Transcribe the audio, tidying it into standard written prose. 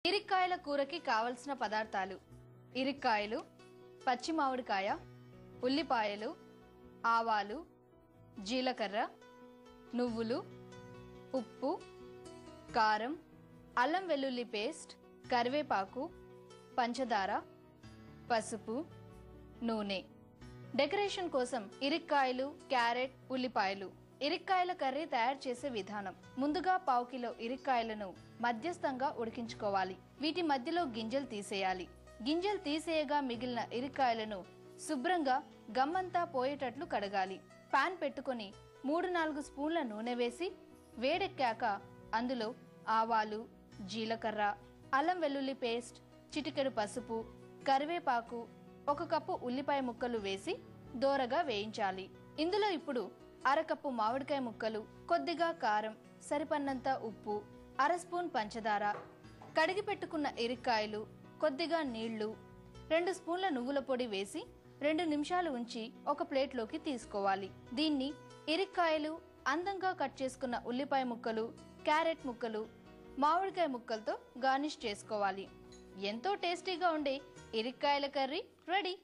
ఇరిక్కాయల కూరకి కావలసిన పదార్థాలు: ఇరిక్కాయలు, పచ్చి మామిడికాయ, ఉల్లిపాయలు, ఆవాలు, జీలకర్ర, నువ్వులు, ఉప్పు, కారం, అల్లం వెల్లుల్లి పేస్ట్, కరివేపాకు, పంచదార, పసుపు, నూనె. డెకరేషన్ కోసం ఇరిక్కాయలు, క్యారెట్, ఉల్లిపాయలు. ఇరిక్కాయల కర్రీ తయారు చేసే విధానం: ముందుగా పావు కిలో ఇరిక్కాయలను మధ్యస్థంగా ఉడికించుకోవాలి. వీటి మధ్యలో గింజలు తీసేయాలి. గింజలు తీసేయగా మిగిలిన ఇరిక్కాయలను శుభ్రంగా గమ్మంతా పోయేటట్లు కడగాలి. పాన్ పెట్టుకొని 3-4 స్పూన్ల నూనె వేసి వేడెక్కాక అందులో ఆవాలు, జీలకర్ర, అల్లం వెల్లుల్లి పేస్ట్, చిటికెడు పసుపు, కరివేపాకు, 1 కప్పు ఉల్లిపాయ ముక్కలు వేసి దోరగా వేయించాలి. ఇందులో ఇప్పుడు 1/2 కప్పు మామిడికాయ ముక్కలు, కొద్దిగా కారం, సరిపడినంత ఉప్పు, 1/2 స్పూన్ పంచదార, కడిగి పెట్టుకున్న ఇరిక్కాయలు, కొద్దిగా నీళ్లు, 2 స్పూన్ల నువ్వుల పొడి వేసి 2 నిమిషాలు ఉంచి ఒక ప్లేట్లోకి తీసుకోవాలి. దీన్ని ఇరిక్కాయలు, అందంగా కట్ చేసుకున్న ఉల్లిపాయ ముక్కలు, క్యారెట్ ముక్కలు, మామిడికాయ ముక్కలతో గార్నిష్ చేసుకోవాలి. ఎంతో టేస్టీగా ఉండే ఇరిక్కాయల కర్రీ రెడీ.